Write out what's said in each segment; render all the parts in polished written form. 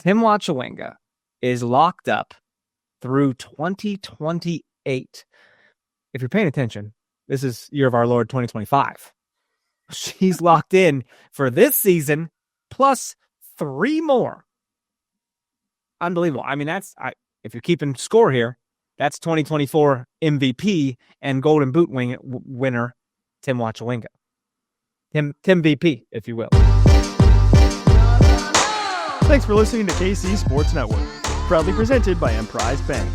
Tim Wachawinga is locked up through 2028. If you're paying attention, this is year of our Lord 2025. She's locked in for this season plus 3 more. Unbelievable. I mean, if you're keeping score here, that's 2024 MVP and Golden Boot winner Tim Wachawinga. Tim VP, if you will. Thanks for listening to KC Sports Network, proudly presented by Emprise Bank.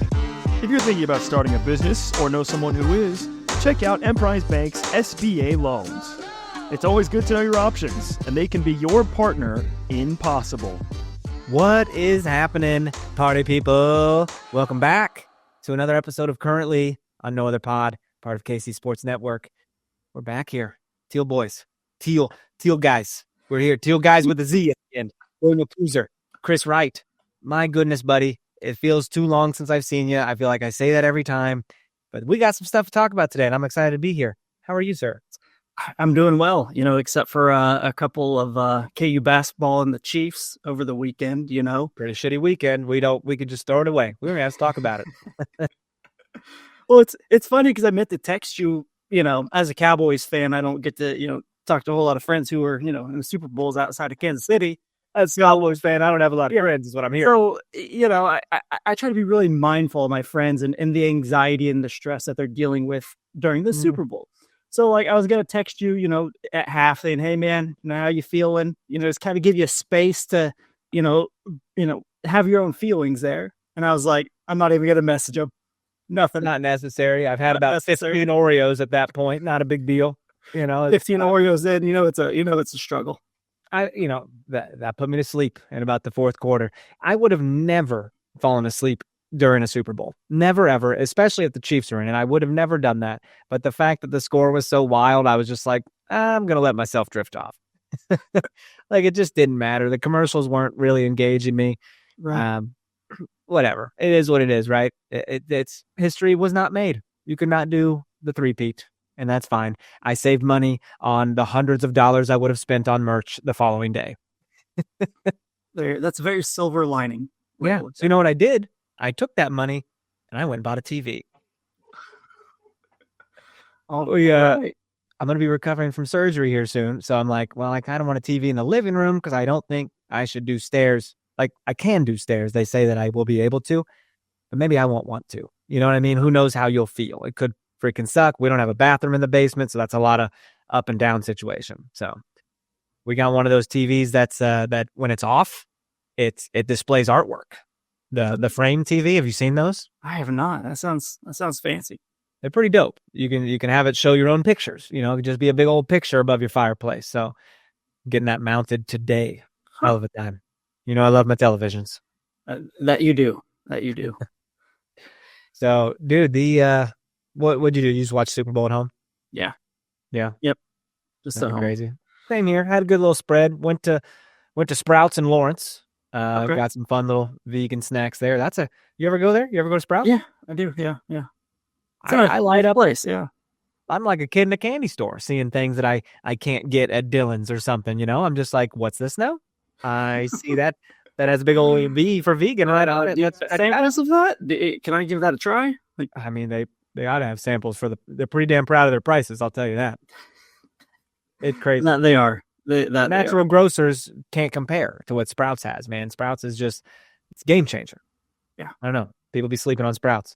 If you're thinking about starting a business or know someone who is, check out Emprise Bank's SBA loans. It's always good to know your options, and they can be your partner in possible. What is happening, party people? Welcome back to another episode of Currently on No Other Pod, part of KC Sports Network. We're back here. Teal boys. Teal guys. We're here. Teal guys with a Z at the end. William Kooser, Chris Wright. My goodness, buddy. It feels too long since I've seen you. I feel like I say that every time. But we got some stuff to talk about today, and I'm excited to be here. How are you, sir? I'm doing well, except for a couple of KU basketball and the Chiefs over the weekend, Pretty shitty weekend. We could just throw it away. We don't have to talk about it. Well, it's funny because I meant to text you, as a Cowboys fan, I don't get to, talk to a whole lot of friends who are, in the Super Bowls outside of Kansas City. As a Cowboys fan, I don't have a lot of friends is what I'm hearing. So, I try to be really mindful of my friends and the anxiety and the stress that they're dealing with during the Super Bowl. So, I was going to text you, at half saying, hey, man, how you feeling? Just kind of give you a space to, have your own feelings there. And I was like, I'm not even going to message them. Nothing. Not necessary. I've had about 15 Oreos at that point. Not a big deal. 15 Oreos in, it's a struggle. That put me to sleep in about the fourth quarter. I would have never fallen asleep during a Super Bowl. Never, ever, especially if the Chiefs are in it. I would have never done that. But the fact that the score was so wild, I was just like, I'm going to let myself drift off. It just didn't matter. The commercials weren't really engaging me. Right. Whatever. It is what it is, right? It's history was not made. You could not do the three-peat, and that's fine. I saved money on the hundreds of dollars I would have spent on merch the following day. That's a very silver lining. Yeah. So you know what I did? I took that money and I went and bought a TV. Right. I'm going to be recovering from surgery here soon. So I'm like, well, I kind of want a TV in the living room because I don't think I should do stairs. I can do stairs. They say that I will be able to, but maybe I won't want to. You know what I mean? Who knows how you'll feel? It could freaking suck. We don't have a bathroom in the basement, so that's a lot of up and down situation. So we got one of those TVs that when it's off, it displays artwork. The frame TV. Have you seen those? I have not. That sounds fancy. They're pretty dope. You can have it show your own pictures. It could just be a big old picture above your fireplace. So getting that mounted today. Hell of a time. I love my televisions. That you do. So, dude, what'd you do? You just watch Super Bowl at home? Yeah. Yeah. Yep. Just at home. Crazy. Same here. Had a good little spread. Went to Sprouts in Lawrence. Okay. Got some fun little vegan snacks there. You ever go there? You ever go to Sprouts? Yeah, I do. Yeah. I light up. Place. Yeah. I'm like a kid in a candy store seeing things that I can't get at Dillon's or something. I'm just like, what's this now? I see that has a big old V for vegan right on it. Samples of that? Can I give that a try? I mean, they ought to have samples they're pretty damn proud of their prices. I'll tell you that. It's crazy. No, they are. Natural grocers can't compare to what Sprouts has, man. Sprouts is it's a game changer. Yeah. I don't know. People be sleeping on Sprouts.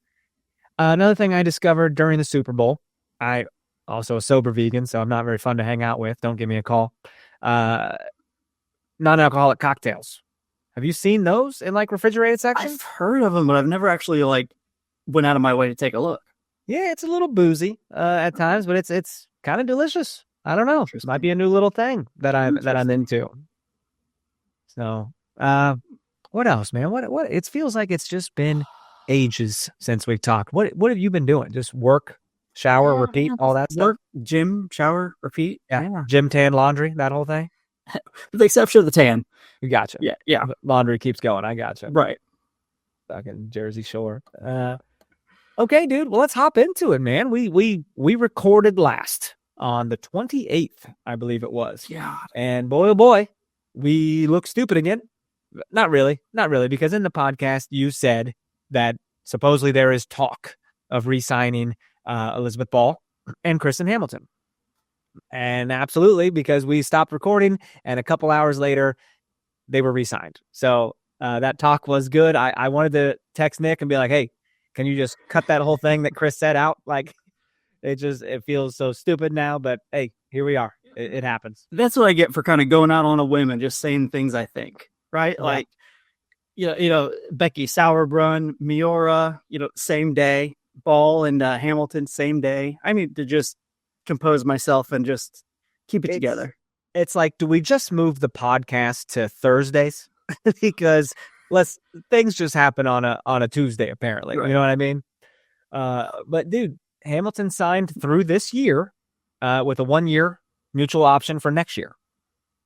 Another thing I discovered during the Super Bowl, I also a sober vegan, so I'm not very fun to hang out with. Don't give me a call. Non-alcoholic cocktails. Have you seen those in refrigerated sections? I've heard of them, but I've never actually went out of my way to take a look. Yeah, it's a little boozy at times, but it's kind of delicious. I don't know. It might be a new little thing that I'm into. So, what else, man? What? It feels like it's just been ages since we've talked. What have you been doing? Just work, shower, repeat, all that stuff? Work, gym, shower, repeat. Yeah. Gym, tan, laundry, that whole thing? With the exception of the tan. You gotcha. Yeah. Laundry keeps going. I gotcha. Right. Fucking Jersey Shore. Okay, dude. Well, let's hop into it, man. We recorded last on the 28th, I believe it was. Yeah. And boy, oh boy, we look stupid again. Not really, because in the podcast you said that supposedly there is talk of re-signing Elizabeth Ball and Kristen Hamilton. And absolutely, because we stopped recording and a couple hours later they were re-signed. So that talk was good. I wanted to text Nick and be like, hey, can you just cut that whole thing that Chris said out? Like, it feels so stupid now, but hey, here we are. It happens. That's what I get for kind of going out on a whim and just saying things I think, right? Yeah. Like, Becky Sauerbrunn, Miura, same day. Ball and Hamilton, same day. I need to just compose myself and just keep it together. It's like, do we just move the podcast to Thursdays? Because things just happen on a Tuesday, apparently. Right. You know what I mean? But dude, Hamilton signed through this year with a 1-year mutual option for next year.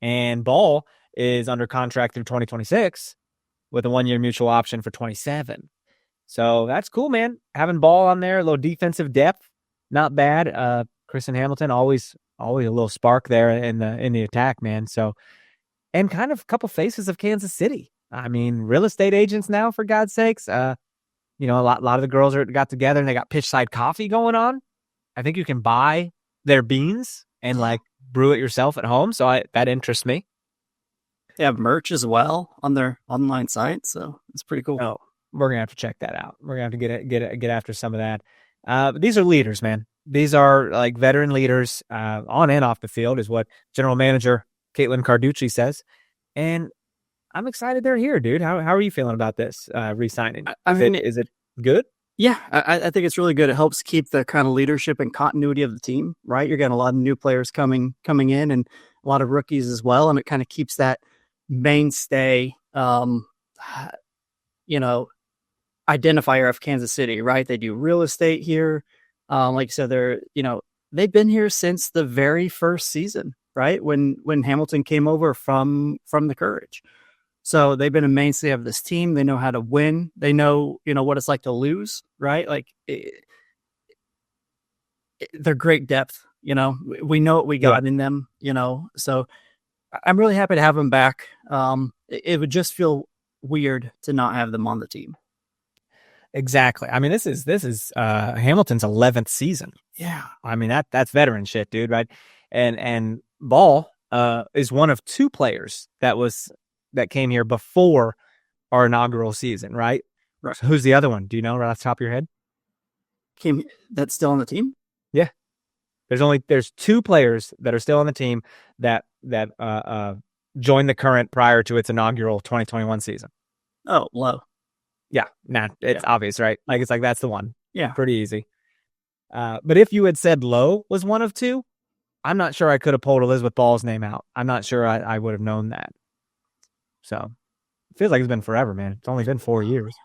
And Ball is under contract through 2026 with a 1-year mutual option for 27. So that's cool, man. Having Ball on there, a little defensive depth, not bad. Chris and Hamilton, always a little spark there in the attack, man. So, and kind of a couple faces of Kansas City. I mean, real estate agents now, for God's sakes. A lot of the girls got together and they got pitchside coffee going on. I think you can buy their beans and like brew it yourself at home. So that interests me. They have merch as well on their online site, so it's pretty cool. Oh, we're gonna have to check that out. We're gonna have to get after some of that. But these are leaders, man. These are like veteran leaders on and off the field, is what General Manager Caitlin Carducci says. And I'm excited they're here, dude. How are you feeling about this re-signing? Is it good? Yeah, I think it's really good. It helps keep the kind of leadership and continuity of the team, right? You're getting a lot of new players coming in, and a lot of rookies as well, and it kind of keeps that mainstay, identifier of Kansas City, right? They do real estate here. Like you said, they've been here since the very first season, right? When Hamilton came over from the Courage. So they've been a mainstay of this team. They know how to win. They know, what it's like to lose, right? Like they're great depth, we know what we got in them, so I'm really happy to have them back. It would just feel weird to not have them on the team. Exactly. I mean, this is Hamilton's 11th season. Yeah. I mean, that's veteran shit, dude. Right. And Ball is one of 2 players that came here before our inaugural season. Right. So who's the other one? Do you know right off the top of your head? That's still on the team? Yeah. There's 2 players that are still on the team that joined the Current prior to its inaugural 2021 season. Oh, Low. Yeah, it's obvious, right? Like, it's like, that's the one. Yeah. Pretty easy. But if you had said Lowe was one of 2, I'm not sure I could have pulled Elizabeth Ball's name out. I'm not sure I would have known that. So it feels like it's been forever, man. It's only been 4 years.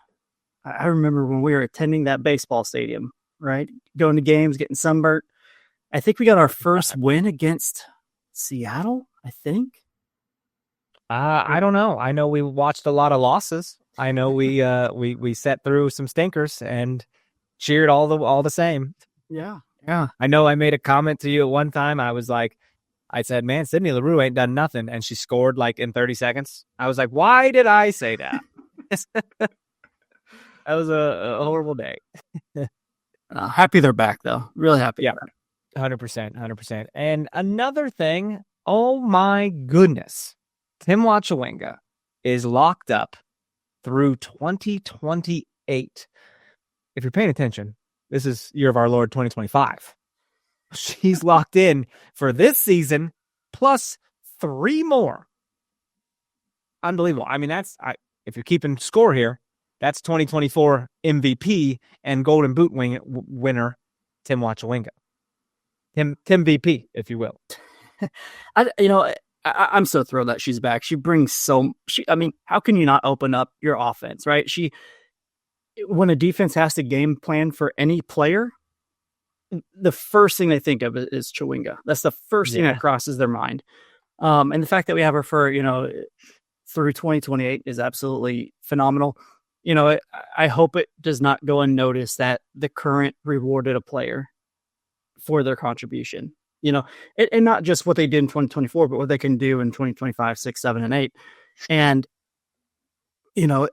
I remember when we were attending that baseball stadium, right? Going to games, getting sunburnt. I think we got our first win against Seattle, I think. I don't know. I know we watched a lot of losses. I know we set through some stinkers and cheered all the same. Yeah. I know I made a comment to you at one time. I said, man, Sydney LaRue ain't done nothing, and she scored like in 30 seconds. I was like, why did I say that? That was a horrible day. Happy they're back, though. Really happy. Yeah, 100%. And another thing, oh my goodness, Tim Wachawinga is locked up through 2028. If you're paying attention, this is year of our Lord 2025. She's locked in for this season plus 3 more. Unbelievable. I mean, if you're keeping score here, that's 2024 MVP and Golden Boot winner Tim Wachawinga. Tim VP, if you will. I'm so thrilled that she's back. She brings how can you not open up your offense, right? When a defense has to game plan for any player, the first thing they think of is Chawinga. That's the first thing that crosses their mind. And the fact that we have her for, through 2028 is absolutely phenomenal. I hope it does not go unnoticed that the Current rewarded a player for their contribution. And not just what they did in 2024, but what they can do in 2025, 6, 7, and 8. And you know,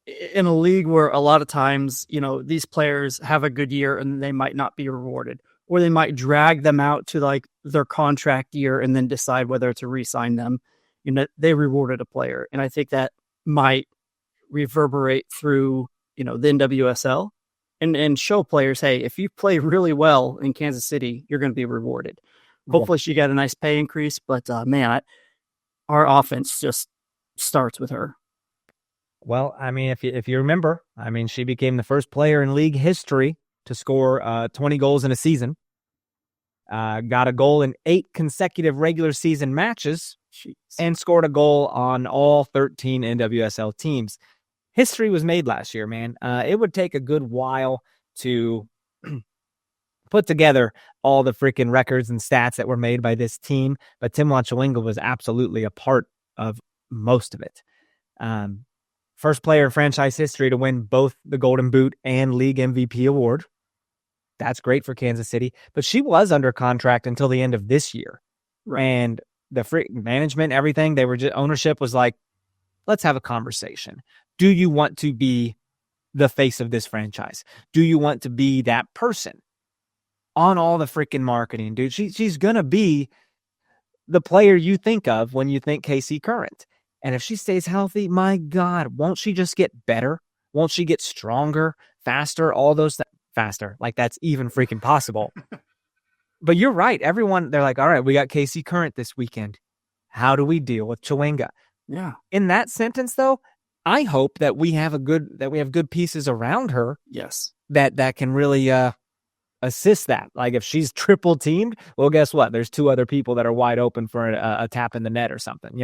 in a league where a lot of times, these players have a good year and they might not be rewarded, or they might drag them out to like their contract year and then decide whether to re-sign them. They rewarded a player. And I think that might reverberate through, the NWSL and show players, hey, if you play really well in Kansas City, you're going to be rewarded. Hopefully she got a nice pay increase, but man, our offense just starts with her. Well, I mean, if you remember, I mean, she became the first player in league history to score 20 goals in a season. Got a goal in 8 consecutive regular season matches. Jeez. And scored a goal on all 13 NWSL teams. History was made last year, man. It would take a good while to put together all the freaking records and stats that were made by this team, but Timwa Chawinga was absolutely a part of most of it. First player in franchise history to win both the Golden Boot and League MVP award. That's great for Kansas City, but she was under contract until the end of this year. Right. And the free management, everything, ownership was like, let's have a conversation. Do you want to be the face of this franchise? Do you want to be that person on all the freaking marketing, dude? She's going to be the player you think of when you think KC Current. And if she stays healthy, my God, won't she just get better? Won't she get stronger, faster, all those things? Faster. Like that's even freaking possible. But you're right. Everyone, they're like, all right, we got KC Current this weekend. How do we deal with Chawinga? Yeah. In that sentence, though, I hope that we have good pieces around her. Yes. That can really assist that. Like if she's triple teamed, well, guess what? There's 2 other people that are wide open for a tap in the net or something,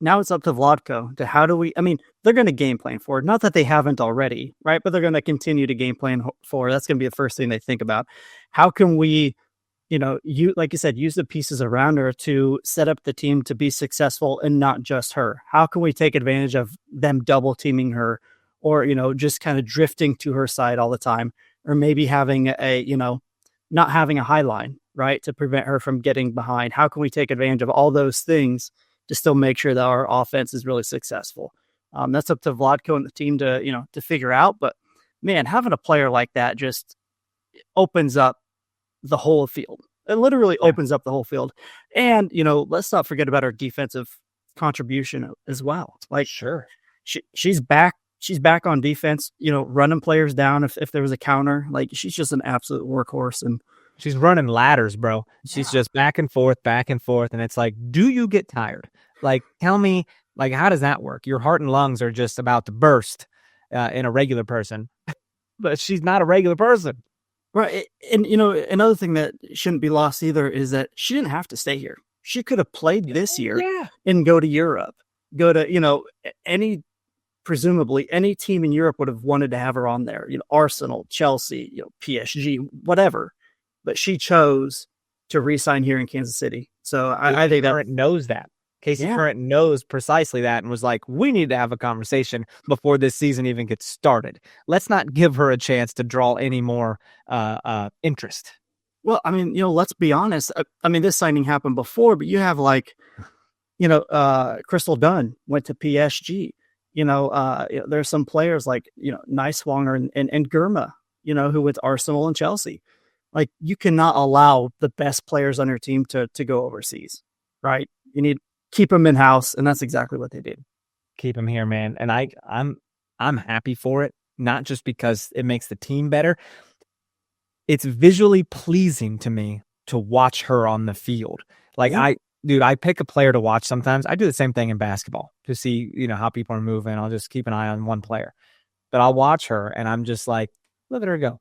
Now it's up to Vlatko to they're going to game plan for it. Not that they haven't already, right? But they're going to continue to game plan for. That's going to be the first thing they think about. How can we, like you said, use the pieces around her to set up the team to be successful and not just her? How can we take advantage of them double teaming her or, just kind of drifting to her side all the time, or maybe having not having a high line, right? To prevent her from getting behind. How can we take advantage of all those things to still make sure that our offense is really successful? That's up to Vlatko and the team to figure out. But man, having a player like that just opens up the whole field. It literally opens up the whole field. And, let's not forget about her defensive contribution as well. Like, sure, she's back. She's back on defense, running players down if there was a counter. Like, she's just an absolute workhorse. And she's running ladders, bro. She's just back and forth. And it's like, do you get tired? Like, tell me, like, how does that work? Your heart and lungs are just about to burst in a regular person, but she's not a regular person. Right. And, another thing that shouldn't be lost either is that she didn't have to stay here. She could have played this year and go to Europe, go to, presumably any team in Europe would have wanted to have her on there, Arsenal, Chelsea, PSG, whatever. But she chose to re-sign here in Kansas City. So I think that Current knows that. Casey Current knows precisely that and was like, we need to have a conversation before this season even gets started. Let's not give her a chance to draw any more interest. Well, let's be honest. This signing happened before, but you have Crystal Dunn went to PSG. There's some players like, Neiswanger and Gurma, who went to Arsenal and Chelsea. Like, you cannot allow the best players on your team to go overseas, right? You need keep them in house, and that's exactly what they did. Keep them here, man. And I'm happy for it, not just because it makes the team better. It's visually pleasing to me to watch her on the field. Like, I pick a player to watch sometimes. I do the same thing in basketball to see, how people are moving. I'll just keep an eye on one player. But I'll watch her, and I'm just like, look at her go.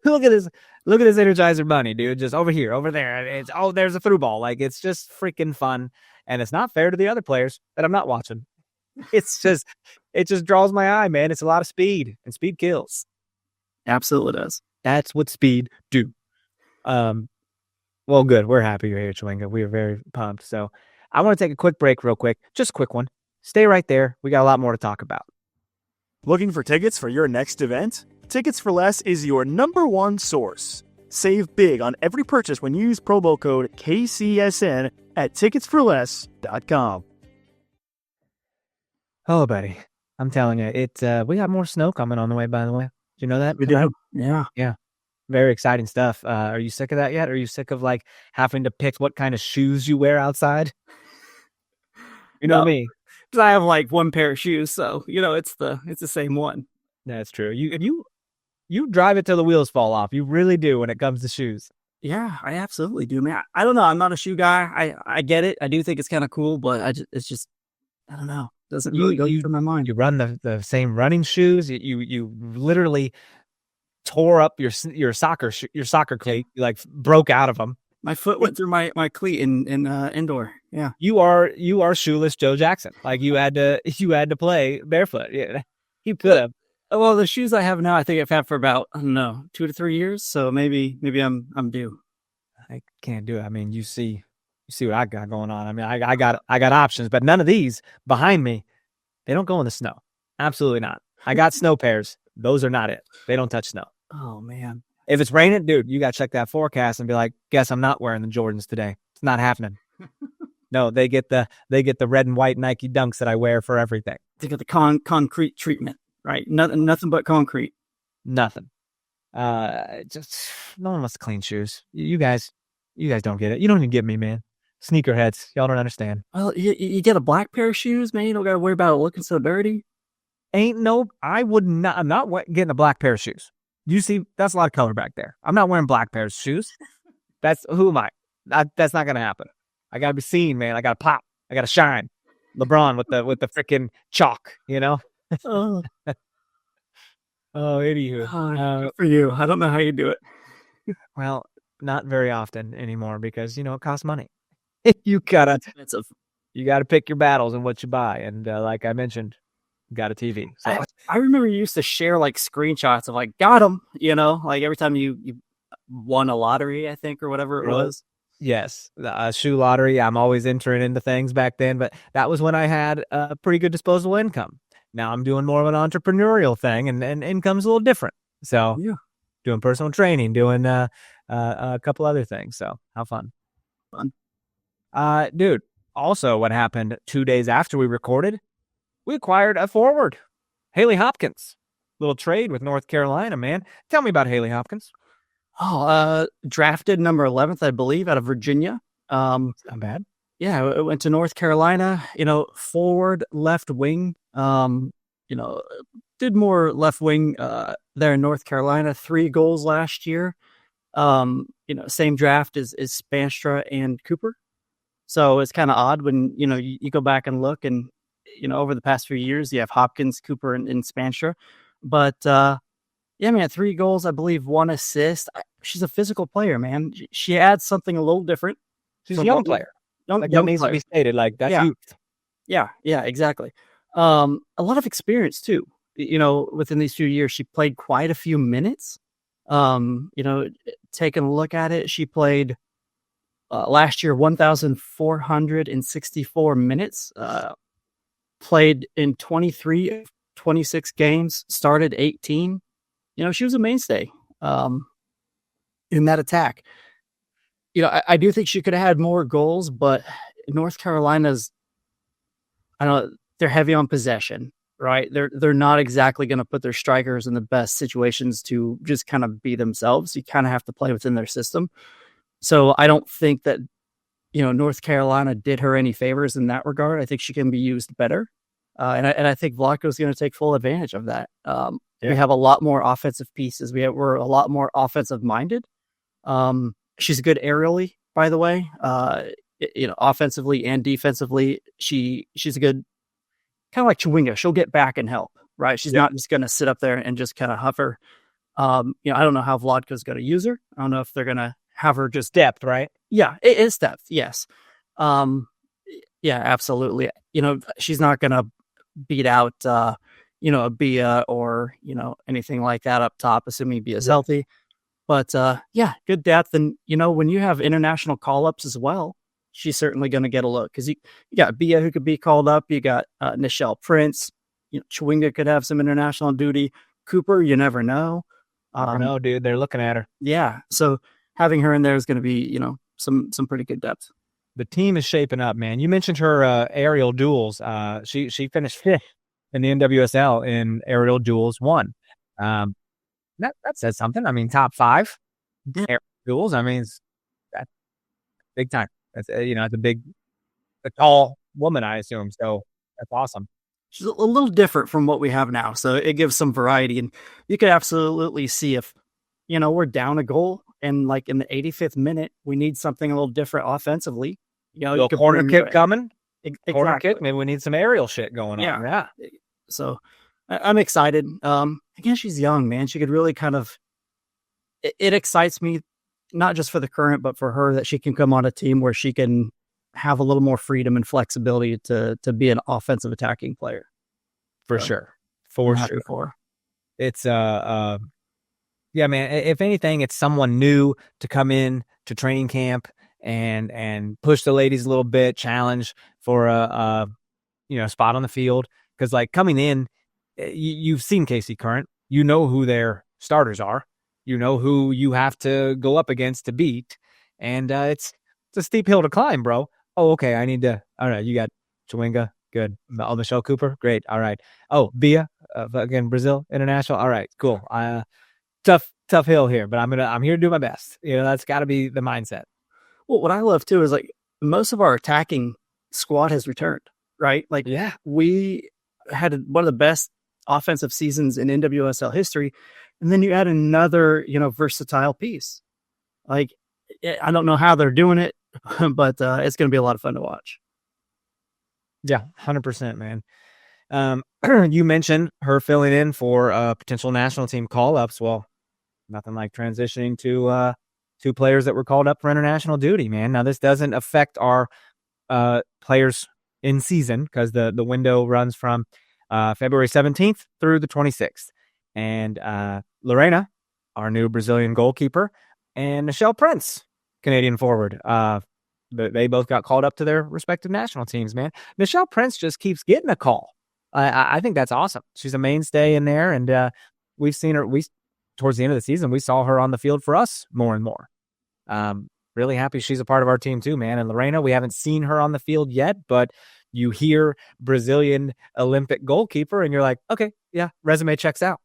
Look at this Energizer Bunny, dude. Just over here, over there. There's a through ball. Like, it's just freaking fun. And it's not fair to the other players that I'm not watching. It just draws my eye, man. It's a lot of speed, and speed kills. Absolutely does. That's what speed do. Well, good. We're happy you're here, Chawinga. We are very pumped. So I want to take a quick break real quick. Just a quick one. Stay right there. We got a lot more to talk about. Looking for tickets for your next event? Tickets for Less is your #1 source. Save big on every purchase when you use promo code KCSN at ticketsforless.com. Oh, buddy. I'm telling you, we got more snow coming on the way, by the way. Did you know that? We do. Yeah. Yeah. Very exciting stuff. Are you sick of that yet? Are you sick of like having to pick what kind of shoes you wear outside? You know No. me. Because I have like one pair of shoes, so it's the same one. That's true. You drive it till the wheels fall off. You really do when it comes to shoes. Yeah, I absolutely do, man. I don't know. I'm not a shoe guy. I get it. I do think it's kind of cool, but it's just I don't know. Doesn't really go through my mind. You run the same running shoes. You literally tore up your soccer cleat. You like broke out of them. My foot went through my cleat in indoor. Yeah, you are shoeless Joe Jackson. Like you had to play barefoot. Yeah, you could have. Well, the shoes I have now, I think I've had for about, I don't know, 2 to 3 years. So maybe I'm due. I can't do it. I mean, you see what I got going on. I mean, I got options, but none of these behind me, they don't go in the snow. Absolutely not. I got snow pairs. Those are not it. They don't touch snow. Oh man. If it's raining, dude, you got to check that forecast and be like, guess I'm not wearing the Jordans today. It's not happening. No, they get the red and white Nike Dunks that I wear for everything. They get the concrete treatment, right? Nothing but concrete. Nothing. Just no one wants to clean shoes. You guys don't get it. You don't even get me, man. Sneakerheads, y'all don't understand. Well, you get a black pair of shoes, man. You don't got to worry about it looking so dirty. I'm not getting a black pair of shoes. You see, that's a lot of color back there. I'm not wearing black pairs of shoes. Who am I? That's not gonna happen. I gotta be seen, man. I gotta pop. I gotta shine. LeBron with the freaking chalk, Oh, anywho. for you, I don't know how you do it. Well, not very often anymore because it costs money. You gotta pick your battles and what you buy, and like I mentioned, got a TV. So. I remember you used to share like screenshots of like got them, like every time you won a lottery, I think, or whatever it was. Yes, the shoe lottery. I'm always entering into things back then, but that was when I had a pretty good disposable income. Now I'm doing more of an entrepreneurial thing, and income's a little different. So yeah, doing personal training, doing a couple other things. So how fun. Dude. Also, what happened 2 days after we recorded? We acquired a forward, Haley Hopkins. Little trade with North Carolina, man. Tell me about Haley Hopkins. Drafted number 11th, I believe, out of Virginia. Not bad. Yeah, it went to North Carolina. Forward, left wing. Did more left wing there in North Carolina. 3 goals last year. Same draft as Spanstra and Cooper. So it's kind of odd when you go back and look and. Over the past few years, you have Hopkins, Cooper, and Spanstra. But, yeah, man, 3 goals, I believe, 1 assist. She's a physical player, man. She adds something a little different. She's a young player. Young that needs to be stated. Like, that's youth. Yeah, exactly. A lot of experience, too. Within these few years, she played quite a few minutes. Taking a look at it, she played last year 1,464 minutes. Played in 23, 26 games, started 18. She was a mainstay in that attack. I do think she could have had more goals, but North Carolina's, I don't know, they're heavy on possession, right? They're not exactly going to put their strikers in the best situations to just kind of be themselves. You kind of have to play within their system. So I don't think that North Carolina did her any favors in that regard. I think she can be used better. And I think Vlatko's going to take full advantage of that. We have a lot more offensive pieces. We're a lot more offensive minded. She's good aerially, by the way. Offensively and defensively, she's a good, kind of like Chewinga. She'll get back and help, right? She's not just going to sit up there and just kind of hover. I don't know how Vlatko's going to use her. I don't know if they're going to have her just depth, right? Yeah, it is depth. Yes. Yeah, absolutely. She's not going to beat out, a Bia or, anything like that up top, assuming Bia's healthy. But, good depth. And, when you have international call-ups as well, she's certainly going to get a look. Because you got Bia who could be called up. You got Nichelle Prince. Chewinga could have some international duty. Cooper, you never know. No, dude, they're looking at her. Yeah, so having her in there is going to be, some pretty good depth. The team is shaping up, man. You mentioned her aerial duels. She finished 5th in the NWSL in aerial duels won. That says something. I mean, top 5 aerial duels. I mean, that's big time. That's it's a tall woman, I assume. So that's awesome. She's a little different from what we have now, so it gives some variety, and you could absolutely see if we're down a goal and like in the 85th minute we need something a little different offensively. Little corner kick coming. Exactly. Corner kick. Maybe we need some aerial shit going on. Yeah. So I'm excited. Again, she's young, man. She could really kind of. It excites me, not just for the current, but for her that she can come on a team where she can have a little more freedom and flexibility to be an offensive attacking player. For sure. For sure. It's yeah, man. If anything, it's someone new to come in to training camp and push the ladies a little bit, challenge for a spot on the field. Because like coming in, you've seen KC Current. You know who their starters are. You know who you have to go up against to beat, and it's a steep hill to climb, bro. Oh, okay. I need to. All right, you got Chawinga, good. Oh, Michelle Cooper, great. All right. Oh, Bia, again, Brazil International. All right, cool. Tough hill here, but I'm here to do my best. That's got to be the mindset. Well, what I love too is like most of our attacking squad has returned, right? Like, yeah, we had one of the best offensive seasons in NWSL history, and then you add another, versatile piece. Like, I don't know how they're doing it, but it's going to be a lot of fun to watch. Yeah, 100%, man. You mentioned her filling in for potential national team call-ups. Well, nothing like transitioning to 2 players that were called up for international duty, man. Now, this doesn't affect our players in season because the window runs from February 17th through the 26th. And Lorena, our new Brazilian goalkeeper, and Nichelle Prince, Canadian forward. They both got called up to their respective national teams, man. Nichelle Prince just keeps getting a call. I think that's awesome. She's a mainstay in there, and we've seen her. Towards the end of the season, we saw her on the field for us more and more. Really happy she's a part of our team too, man. And Lorena, we haven't seen her on the field yet, but you hear Brazilian Olympic goalkeeper, and you're like, okay, yeah, resume checks out.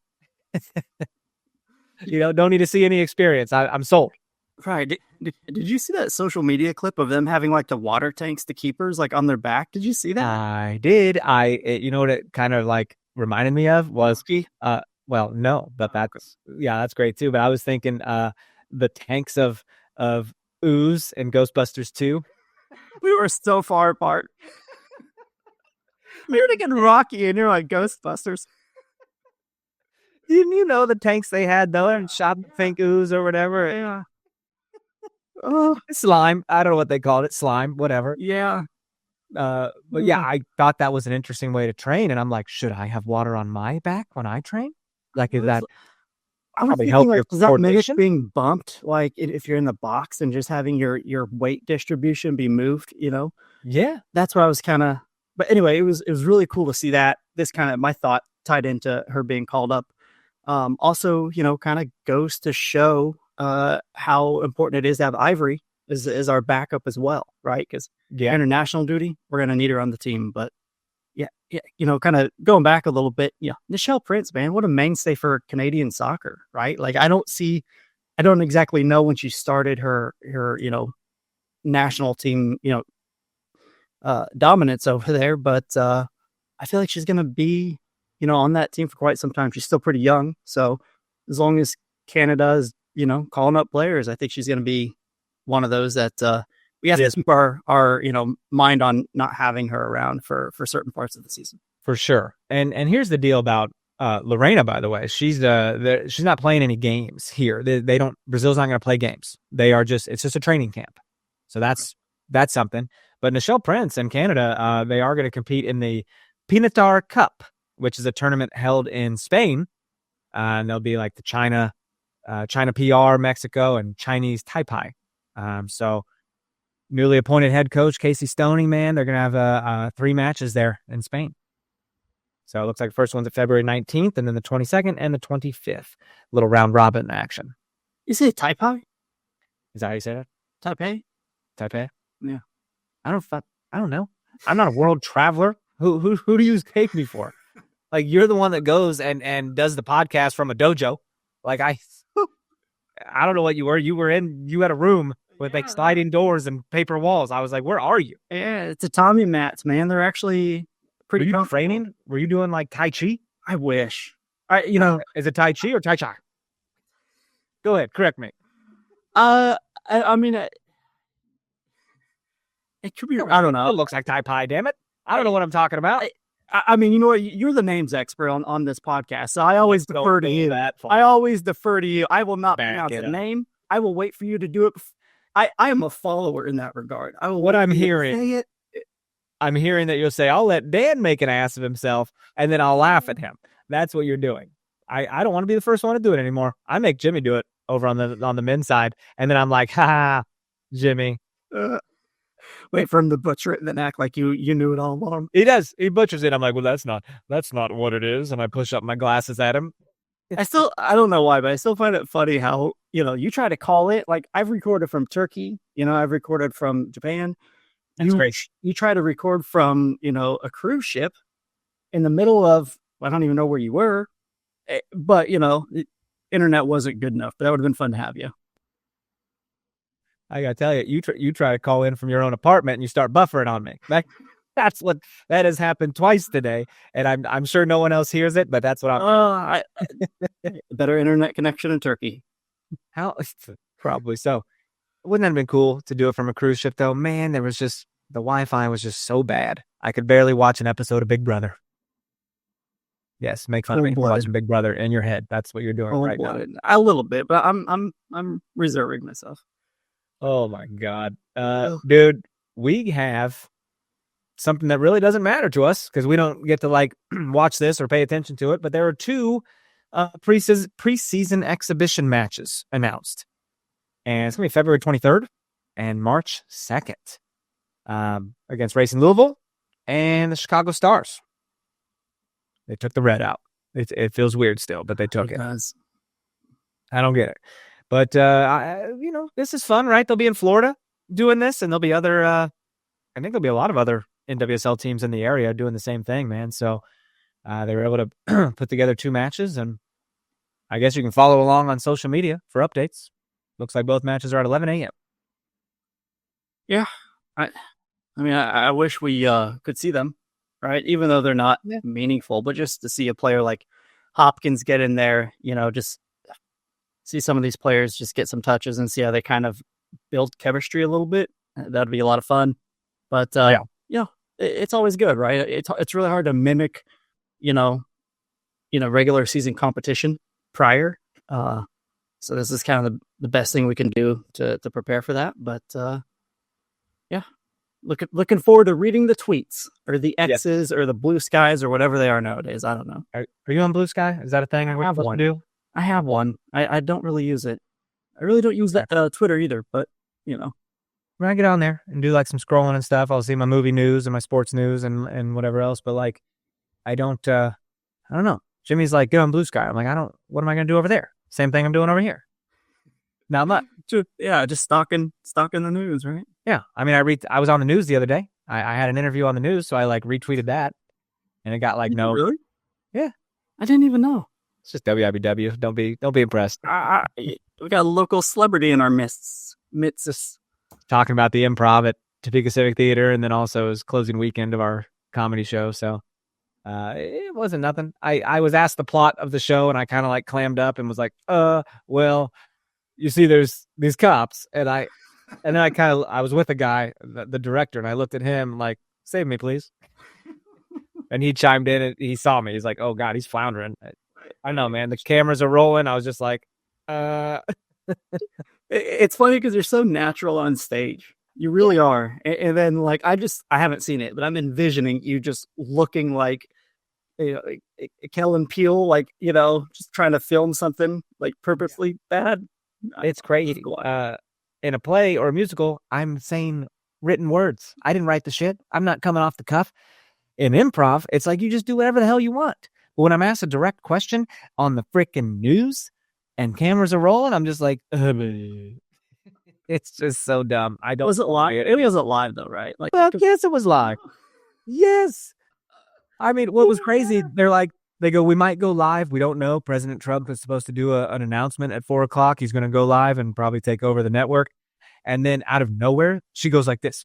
Don't need to see any experience. I'm sold. Right. Did you see that social media clip of them having like the water tanks, the keepers, like on their back? Did you see that? I did. You know what it kind of like reminded me of was, well, no, but that's great too. But I was thinking the tanks of Ooze and Ghostbusters 2. We were so far apart. We were thinking Rocky, and you're like Ghostbusters. Didn't you know the tanks they had though? And shot think Ooze or whatever. Yeah. Slime. I don't know what they called it. Slime, whatever. Yeah. But yeah, I thought that was an interesting way to train. And I'm like, should I have water on my back when I train? Like, is that probably help your coordination? Does that mimic being bumped? Like if you're in the box and just having your weight distribution be moved, Yeah. That's what I was kind of, but anyway, it was really cool to see that. This kind of, my thought tied into her being called up. Also, kind of goes to show how important it is to have Ivory as our backup as well, right? Because international duty, we're going to need her on the team. But yeah, kind of going back a little bit, Nichelle Prince, man, what a mainstay for Canadian soccer, right? Like I don't exactly know when she started her national team, dominance over there, but I feel like she's going to be, on that team for quite some time. She's still pretty young. So as long as Canada is, calling up players, I think she's going to be one of those that we have to keep our mind on not having her around for certain parts of the season. For sure. And here's the deal about Lorena, by the way. She's not playing any games here. They don't. Brazil's not going to play games. It's just a training camp. So that's something. But Nichelle Prince and Canada, they are going to compete in the Pinatar Cup, which is a tournament held in Spain. And they'll be like the China PR, Mexico, and Chinese Taipei. So newly appointed head coach Casey Stoney, man, they're going to have 3 matches there in Spain. So it looks like the first one's at February 19th, and then the 22nd and the 25th. Little round robin action. You say Taipei? Is that how you say that? Taipei? Yeah. I don't know. I'm not a world traveler. Who do you take me for? Like, you're the one that goes and does the podcast from a dojo. Like, I don't know what you were. You had a room with like sliding doors and paper walls. I was like, where are you? Yeah, it's a Tommy mats, man. They're actually pretty Were you comfortable. training? Were you doing like Tai Chi? I wish. Is it Tai Chi or Tai Chi? Go ahead, correct me. I mean, it could be. I don't know. It looks like Tai Pi, damn it. I don't know what I'm talking about. I mean, you know what? You're the names expert on this podcast, so I always defer to you. I always defer to you. I will not pronounce the name. I will wait for you to do it. I am a follower in that regard. What I'm hearing, I'm hearing that you'll say, I'll let Dan make an ass of himself, and then I'll laugh at him. That's what you're doing. I don't want to be the first one to do it anymore. I make Jimmy do it over on the men's side, and then I'm like, ha, Jimmy. Wait for him to butcher it and then act like you knew it all along. He does. He butchers it. I'm like, well, that's not what it is. And I push up my glasses at him. I don't know why, but I still find it funny how, you try to call it. Like, I've recorded from Turkey, I've recorded from Japan. That's great. You try to record from, a cruise ship in the middle of, I don't even know where you were, but, the internet wasn't good enough, but that would have been fun to have you. I gotta tell you, you try to call in from your own apartment and you start buffering on me. That has happened twice today, and I'm sure no one else hears it, but that's what I'm. Better internet connection in Turkey. How? Probably so. Wouldn't that have been cool to do it from a cruise ship, though? Man, the Wi-Fi was just so bad. I could barely watch an episode of Big Brother. Yes, make fun of me for watching Big Brother in your head. That's what you're doing right now. A little bit, but I'm reserving myself. Oh my God. Dude, we have something that really doesn't matter to us because we don't get to like watch this or pay attention to it, but there are two preseason exhibition matches announced. And it's going to be February 23rd and March 2nd against Racing Louisville and the Chicago Stars. They took the red out. It feels weird still, but they took it. I don't get it. But, this is fun, right? They'll be in Florida doing this, and there'll be I think there'll be a lot of other NWSL teams in the area doing the same thing, man. So they were able to put together two matches, and I guess you can follow along on social media for updates. Looks like both matches are at 11 a.m. Yeah. I wish we could see them, right? Even though they're not meaningful, but just to see a player like Hopkins get in there, just see some of these players just get some touches and see how they kind of build chemistry a little bit. That'd be a lot of fun. But it's always good, right? It's really hard to mimic, regular season competition prior. So this is kind of the best thing we can do to prepare for that. But looking forward to reading the tweets or the X's or the blue skies or whatever they are nowadays. I don't know. Are you on Blue Sky? Is that a thing I have to do? I have one. I don't really use it. I really don't use that Twitter either, but When I get on there and do like some scrolling and stuff, I'll see my movie news and my sports news and whatever else. But like, I don't know. Jimmy's like, get on Blue Sky. I'm like, what am I going to do over there? Same thing I'm doing over here. Now I'm not. Just stalking the news, right? Yeah. I mean, I was on the news the other day. I had an interview on the news, so I like retweeted that and it got like no. Really? Yeah. I didn't even know. It's just WIBW. Don't be impressed. We got a local celebrity in our midst. Talking about the Improv at Topeka Civic Theater, and then also his closing weekend of our comedy show. So it wasn't nothing. I was asked the plot of the show, and I kind of like clammed up and was like, well, you see, there's these cops, and I was with a guy, the director, and I looked at him like, save me, please. And he chimed in, and he saw me. He's like, oh God, he's floundering. I know, man. The cameras are rolling. I was just like, It's funny because you're so natural on stage. You really are. And then like, I haven't seen it, but I'm envisioning you just looking like, Kellen Peele, like, just trying to film something like purposely bad. It's crazy. In a play or a musical, I'm saying written words. I didn't write the shit. I'm not coming off the cuff. In improv, it's like you just do whatever the hell you want. But when I'm asked a direct question on the freaking news and cameras are rolling, I'm just like, it's just so dumb. I don't. Was it live? It wasn't live though, right? Like, well, yes, it was live. Yes. I mean, what was crazy? They're like, They go, we might go live. We don't know. President Trump is supposed to do an announcement at 4:00. He's going to go live and probably take over the network. And then out of nowhere, she goes like this.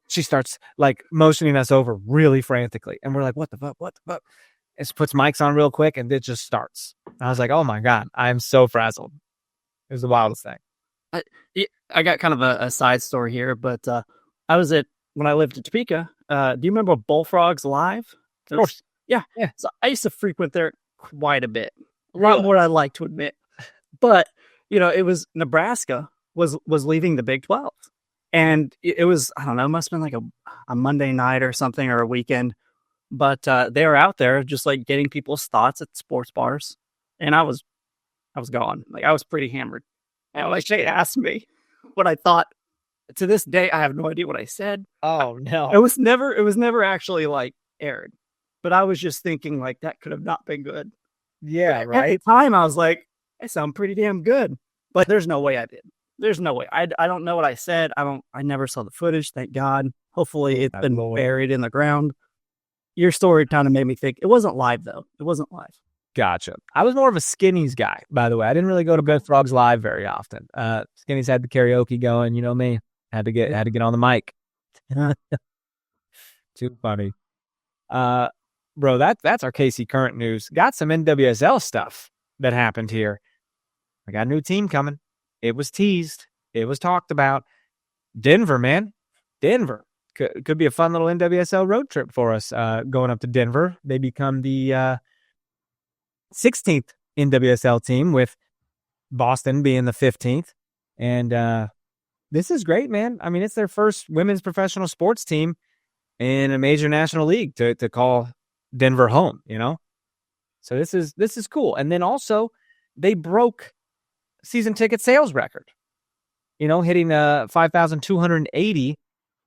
She starts like motioning us over really frantically. And we're like, what the fuck? What the fuck? And she puts mics on real quick and it just starts. I was like, oh my God, I am so frazzled. It was the wildest thing. I got kind of a side story here, but I was when I lived in Topeka. Do you remember Bullfrogs Live? Of course. Yeah. So I used to frequent there quite a bit. A lot more than I'd like to admit. But, it was Nebraska was leaving the Big 12. And it was, I don't know, it must have been like a Monday night or something or a weekend. But they were out there just like getting people's thoughts at sports bars. And I was gone. Like I was pretty hammered. And like they asked me what I thought. To this day, I have no idea what I said. Oh no. It was never actually like aired. But I was just thinking like that could have not been good. Yeah, But right. At the time, I was like, I sound pretty damn good. But there's no way I did. There's no way. I don't know what I said. I never saw the footage. Thank God. Hopefully it's been buried in the ground. Your story kind of made me think it wasn't live though. It wasn't live. Gotcha. I was more of a Skinnies guy, by the way. I didn't really go to Bullfrogs Live very often. Skinnies had the karaoke going, you know me. Had to get on the mic. Too funny. Bro, that's our KC current news. Got some NWSL stuff that happened here. I got a new team coming. It was teased. It was talked about. Denver, man. Denver. Could be a fun little NWSL road trip for us going up to Denver. They become the 16th NWSL team, with Boston being the 15th. And this is great, man. I mean, it's their first women's professional sports team in a major national league to call Denver home, So this is cool. And then also they broke season ticket sales record, hitting 5,280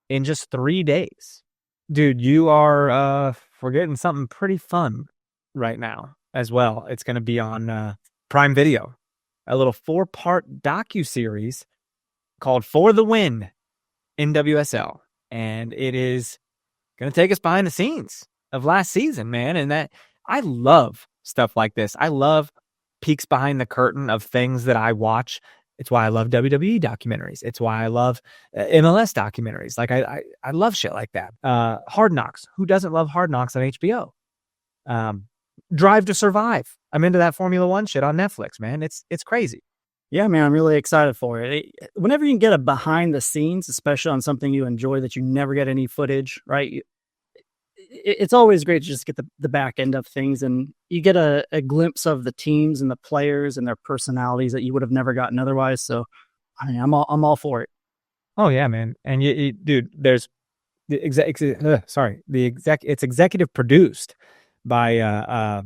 in just 3 days. Dude, you are forgetting something pretty fun right now as well. It's going to be on Prime Video, a little 4-part docuseries called For the Win NWSL. And it is going to take us behind the scenes of last season, man. And that I love stuff like this. I love peeks behind the curtain of things that I watch. It's why I love WWE documentaries. It's why I love MLS documentaries. Like I love shit like that. Hard Knocks. Who doesn't love Hard Knocks on HBO? Drive to Survive. I'm into that Formula One shit on Netflix, man. It's crazy. Yeah, man, I'm really excited for it. Whenever you can get a behind the scenes, especially on something you enjoy that you never get any footage, right? It's always great to just get the back end of things, and you get a glimpse of the teams and the players and their personalities that you would have never gotten otherwise. So, I mean, I'm all for it. Oh yeah, man. And dude, there's it's executive produced by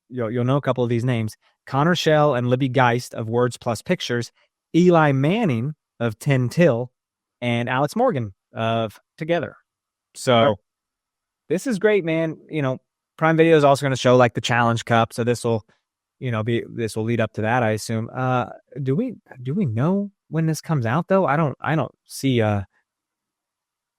you'll know a couple of these names: Connor Shell and Libby Geist of Words Plus Pictures, Eli Manning of 10 Till, and Alex Morgan of Together. So this is great, man. Prime Video is also going to show like the Challenge Cup, so this will lead up to that, I assume. Do we know when this comes out though? I don't see a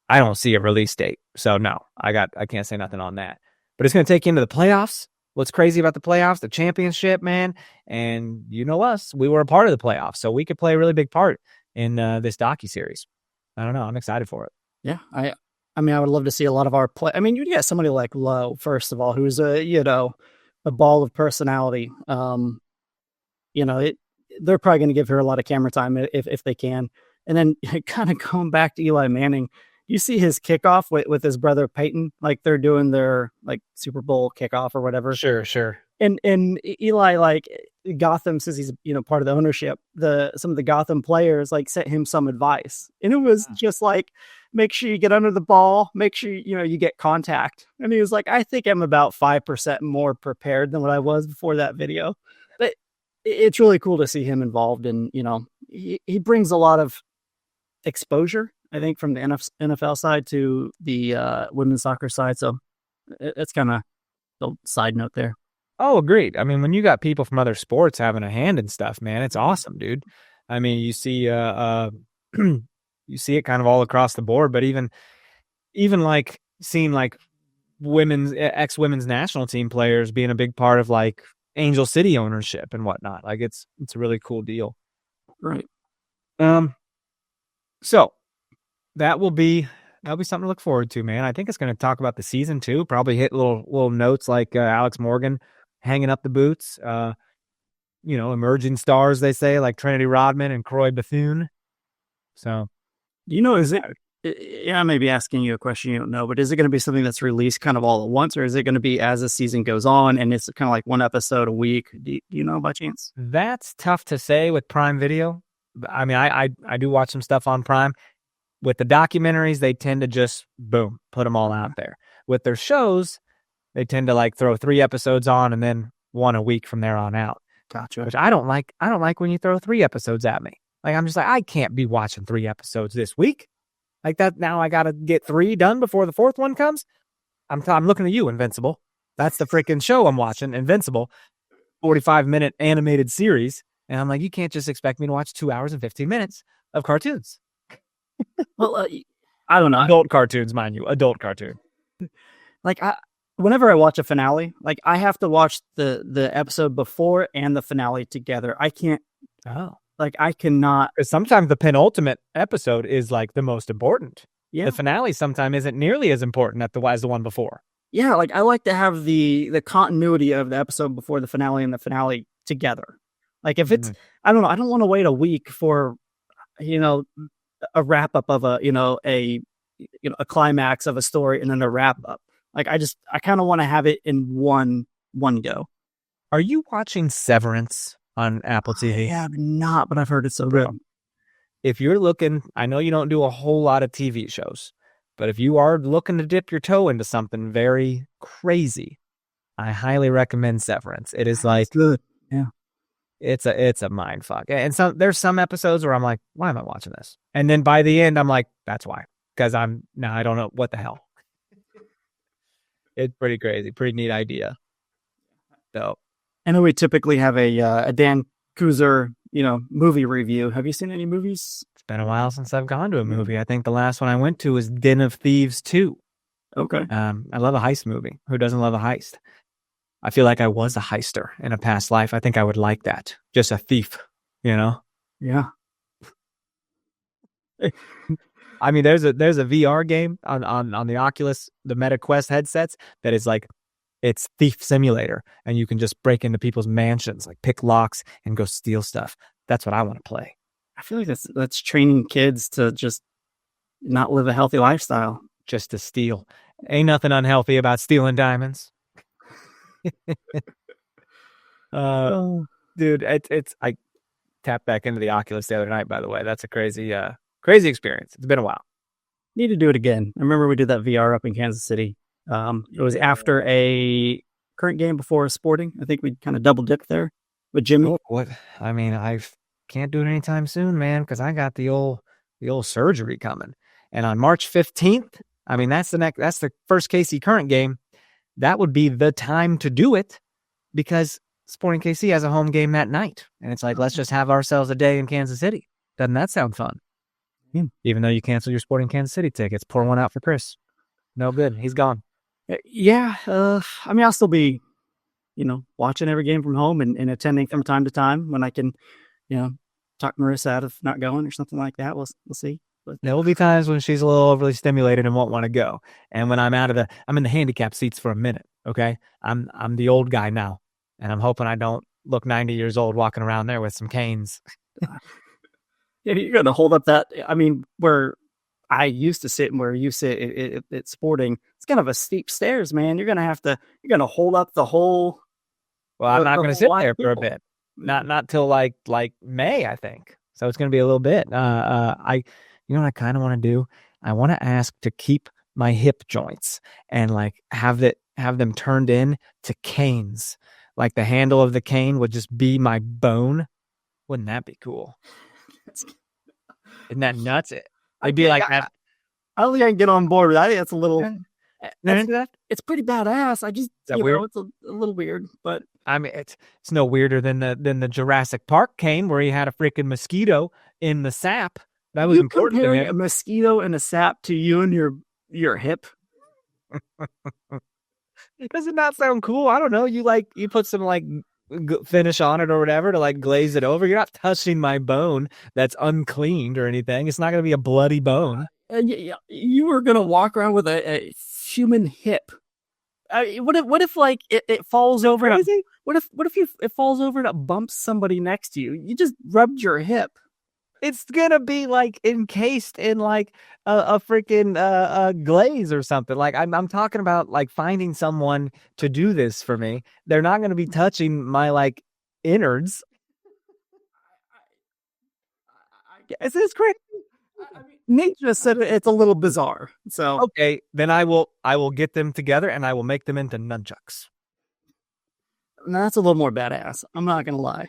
release date. So no, I can't say nothing on that. But it's going to take you into the playoffs. What's crazy about the playoffs, the championship, man. And us, we were a part of the playoffs, so we could play a really big part in this docuseries. I don't know. I'm excited for it. Yeah, I mean, I would love to see a lot of our play. I mean, you get somebody like Lowe, first of all, who's a ball of personality. They're probably going to give her a lot of camera time if they can. And then kind of going back to Eli Manning, you see his kickoff with his brother Peyton, like they're doing their like Super Bowl kickoff or whatever. Sure. And Eli, like Gotham, says he's part of the ownership. Some of the Gotham players like sent him some advice, and it was just like, make sure you get under the ball, make sure you get contact. And he was like, I think I'm about 5% more prepared than what I was before that video. But it's really cool to see him involved, and he brings a lot of exposure, I think, from the NFL side to the women's soccer side. So it's kind of a side note there. Oh, agreed. I mean, when you got people from other sports having a hand and stuff, man, it's awesome, dude. I mean, you see you see it kind of all across the board, but even like seeing like ex-women's national team players being a big part of like Angel City ownership and whatnot. Like it's a really cool deal. Right. So that'll be something to look forward to, man. I think it's going to talk about the season too. Probably hit little notes like Alex Morgan hanging up the boots. Emerging stars, they say, like Trinity Rodman and Croy Bethune. So, is it? Yeah, I may be asking you a question you don't know, but is it going to be something that's released kind of all at once, or is it going to be as the season goes on and it's kind of like one episode a week? Do you know by chance? That's tough to say with Prime Video. I mean, I do watch some stuff on Prime. With the documentaries, they tend to just, boom, put them all out there. With their shows, they tend to like throw 3 episodes on and then 1 a week from there on out. Gotcha. Which I don't like. I don't like when you throw 3 episodes at me. Like, I'm just like, I can't be watching 3 episodes this week. Like that, now I got to get 3 done before the 4th one comes. I'm looking at you, Invincible. That's the freaking show I'm watching, Invincible, 45-minute animated series. And I'm like, you can't just expect me to watch 2 hours and 15 minutes of cartoons. Well, I don't know. Adult cartoons, mind you. Adult cartoon. Like, whenever I watch a finale, like I have to watch the episode before and the finale together. I can't. Oh. Like, I cannot. Because sometimes the penultimate episode is like the most important. Yeah. The finale sometimes isn't nearly as important as the one before. Yeah, like I like to have the continuity of the episode before the finale and the finale together. Like if it's, I don't know, I don't want to wait a week for, a wrap up of a climax of a story and then a wrap up. Like I kind of want to have it in one go. Are you watching Severance on Apple TV? I have not, but I've heard it's so good. If you're looking, I know you don't do a whole lot of TV shows, but if you are looking to dip your toe into something very crazy, I highly recommend Severance. It is like, good. Yeah. It's a mind fuck. And there's some episodes where I'm like, why am I watching this? And then by the end, I'm like, that's why. Because I don't know what the hell. It's pretty crazy. Pretty neat idea. So I know we typically have a Dan Kooser, movie review. Have you seen any movies? It's been a while since I've gone to a movie. I think the last one I went to was Den of Thieves 2. Okay. I love a heist movie. Who doesn't love a heist? I feel like I was a heister in a past life. I think I would like that. Just a thief, Yeah. I mean, there's a VR game on the Oculus, the Meta Quest headsets that is like, it's Thief Simulator, and you can just break into people's mansions, like pick locks and go steal stuff. That's what I want to play. I feel like that's training kids to just not live a healthy lifestyle. Just to steal. Ain't nothing unhealthy about stealing diamonds. Dude, I tapped back into the Oculus the other night, by the way. That's a crazy experience. It's been a while. Need to do it again. I remember we did that VR up in Kansas City. It was after a current game before Sporting. I think we kind of double dipped there with Jimmy. What? I mean, I can't do it anytime soon, man, because I got the old surgery coming. And on March 15th, I mean, that's the first KC current game. That would be the time to do it because Sporting KC has a home game that night. And it's like, let's just have ourselves a day in Kansas City. Doesn't that sound fun? Yeah. Even though you canceled your Sporting Kansas City tickets, pour one out for Chris. No good. He's gone. Yeah. I mean, I'll still be, watching every game from home and attending from time to time when I can, talk Marissa out of not going or something like that. We'll see. But there will be times when she's a little overly stimulated and won't want to go. And when I'm I'm in the handicap seats for a minute. Okay. I'm the old guy now. And I'm hoping I don't look 90 years old walking around there with some canes. Yeah, you're going to hold up that. I mean, where I used to sit and where you sit it's Sporting, it's kind of a steep stairs, man. You're going to hold up the whole. Well, I'm not going to sit there for a bit. Not till like May, I think. So it's going to be a little bit. You know what I kind of want to do? I want to ask to keep my hip joints and like have them turned in to canes. Like the handle of the cane would just be my bone. Wouldn't that be cool? Isn't that nuts? I'd be like that. I don't think I can get on board with that. I think that's a little. That? It's pretty badass. I just weird? It's a little weird, but I mean it's no weirder than the Jurassic Park cane where he had a freaking mosquito in the sap. That was important to comparing him. A mosquito and a sap to you and your hip. Does it not sound cool? I don't know. You put some like finish on it or whatever to like glaze it over. You're not touching my bone that's uncleaned or anything. It's not going to be a bloody bone. You were gonna walk around with a human hip. What if like it falls over? What if it falls over and it bumps somebody next to you? You just rubbed your hip. It's gonna be like encased in like a freaking glaze or something. Like I'm talking about like finding someone to do this for me. They're not gonna be touching my like innards. Is this crazy? Nate just said it's a little bizarre. So okay, then I will get them together and I will make them into nunchucks. That's a little more badass. I'm not gonna lie.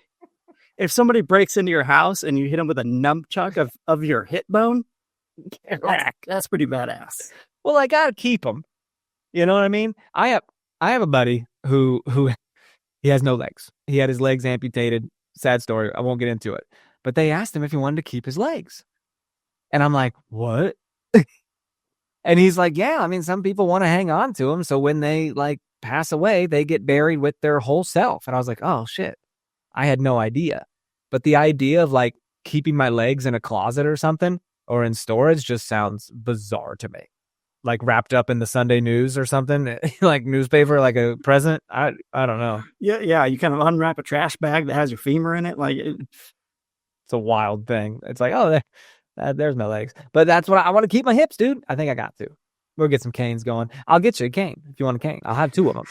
If somebody breaks into your house and you hit them with a nunchuck of your hip bone, that's pretty badass. Well, I gotta keep them. You know what I mean? I have a buddy who he has no legs. He had his legs amputated. Sad story. I won't get into it. But they asked him if he wanted to keep his legs. And I'm like, what? And he's like, yeah, I mean, some people want to hang on to them. So when they like pass away, they get buried with their whole self. And I was like, oh shit. I had no idea. But the idea of like keeping my legs in a closet or something or in storage just sounds bizarre to me. Like wrapped up in the Sunday news or something, like newspaper, like a present. I don't know. Yeah. You kind of unwrap a trash bag that has your femur in it. Like it's a wild thing. It's like, oh, there's my legs. But that's what I want to keep my hips, dude. I think I got to. We'll get some canes going. I'll get you a cane if you want a cane. I'll have 2 of them.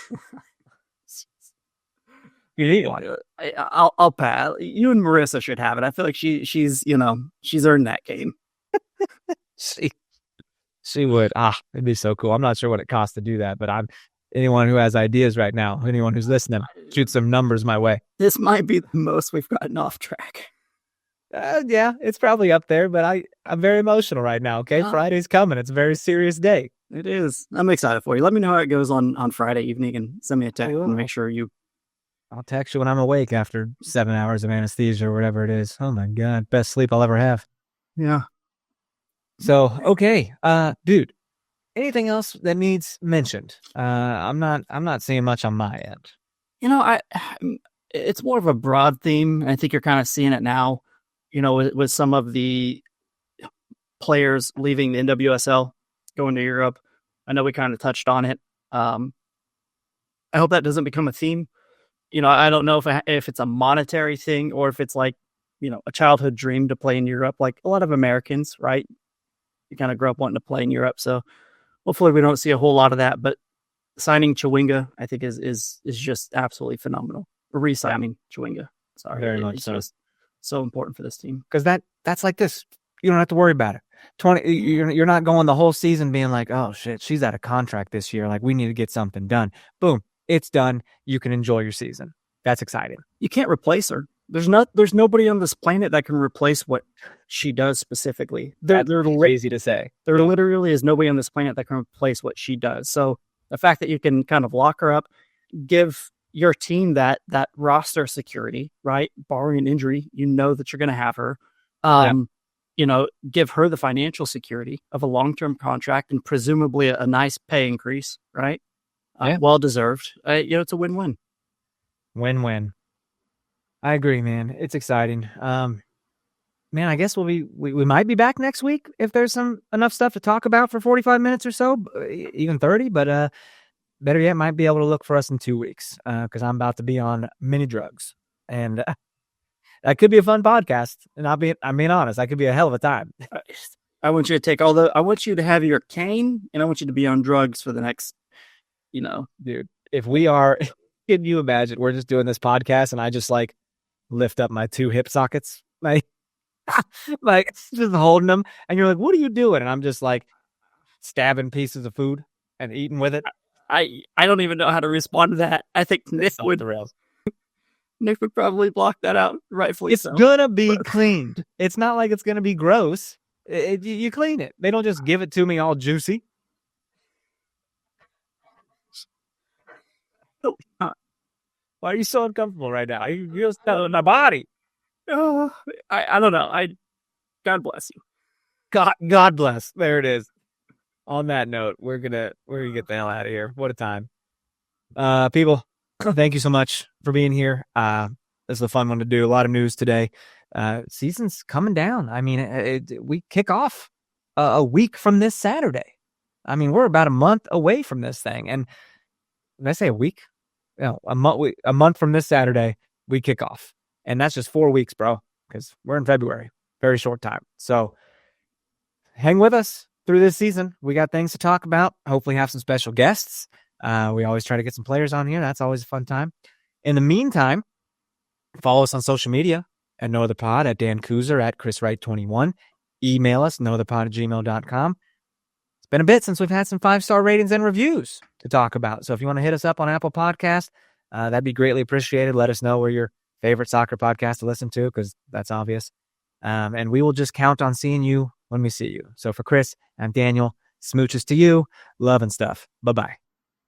You need one. I'll pass. You and Marissa should have it. I feel like she's earned that cane. She would. It'd be so cool. I'm not sure what it costs to do that, but anyone who has ideas right now, anyone who's listening, shoot some numbers my way. This might be the most we've gotten off track. Yeah, it's probably up there, but I'm very emotional right now. Okay, Friday's coming. It's a very serious day. It is. I'm excited for you. Let me know how it goes on Friday evening and send me a text and make sure you. I'll text you when I'm awake after 7 hours of anesthesia or whatever it is. Oh my God, best sleep I'll ever have. Yeah. So, okay, dude, anything else that needs mentioned? I'm not seeing much on my end. It's more of a broad theme. I think you're kind of seeing it now, with some of the players leaving the NWSL, going to Europe. I know we kind of touched on it. I hope that doesn't become a theme. I don't know if it's a monetary thing or if it's like, a childhood dream to play in Europe. Like a lot of Americans, right? You kind of grow up wanting to play in Europe. So hopefully we don't see a whole lot of that. But signing Chawinga, I think is just absolutely phenomenal. Re-signing Chawinga. Sorry. Very much so. Just so important for this team. Because that's like this. You don't have to worry about it. You're not going the whole season being like, oh shit, she's out of contract this year. Like we need to get something done. Boom. It's done. You can enjoy your season. That's exciting. You can't replace her. There's nobody on this planet that can replace what she does specifically. They're lazy to say. There literally is nobody on this planet that can replace what she does. So the fact that you can kind of lock her up, give your team that roster security, right? Barring an injury, that you're going to have her. Give her the financial security of a long-term contract and presumably a nice pay increase, right? Well deserved. It's a win-win. Win-win. I agree, man. It's exciting. Man, I guess we might be back next week if there's enough stuff to talk about for 45 minutes or so, even 30. But better yet, might be able to look for us in 2 weeks because I'm about to be on many drugs, and that could be a fun podcast. And I'm being honest, that could be a hell of a time. I want you to take I want you to have your cane, and I want you to be on drugs for the next. Dude, if we are, can you imagine? We're just doing this podcast, and I just like lift up my 2 hip sockets, like just holding them, and you're like, "What are you doing?" And I'm just like stabbing pieces of food and eating with it. I don't even know how to respond to that. I think Nick would probably block that out, rightfully so. It's gonna be cleaned. It's not like it's gonna be gross. You clean it. They don't just give it to me all juicy. Why are you so uncomfortable right now? You're just telling my body. I don't know. God bless you. God bless. There it is. On that note, we're gonna get the hell out of here. What a time. People, thank you so much for being here. This is a fun one to do. A lot of news today. Season's coming down. I mean, we kick off a week from this Saturday. I mean, we're about a month away from this thing. And did I say a week? No, a month from this Saturday, we kick off. And that's just 4 weeks, bro, because we're in February. Very short time. So hang with us through this season. We got things to talk about. Hopefully have some special guests. We always try to get some players on here. That's always a fun time. In the meantime, follow us on social media at No Other Pod, at Dan Kooser, at Chris Wright 21. Email us, nootherpod@gmail.com. It's been a bit since we've had some 5-star ratings and reviews to talk about. So if you want to hit us up on Apple Podcast, that'd be greatly appreciated. Let us know where your favorite soccer podcast to listen to, because that's obvious. And we will just count on seeing you when we see you. So for Chris, I'm Daniel. Smooches to you. Love and stuff. Bye-bye.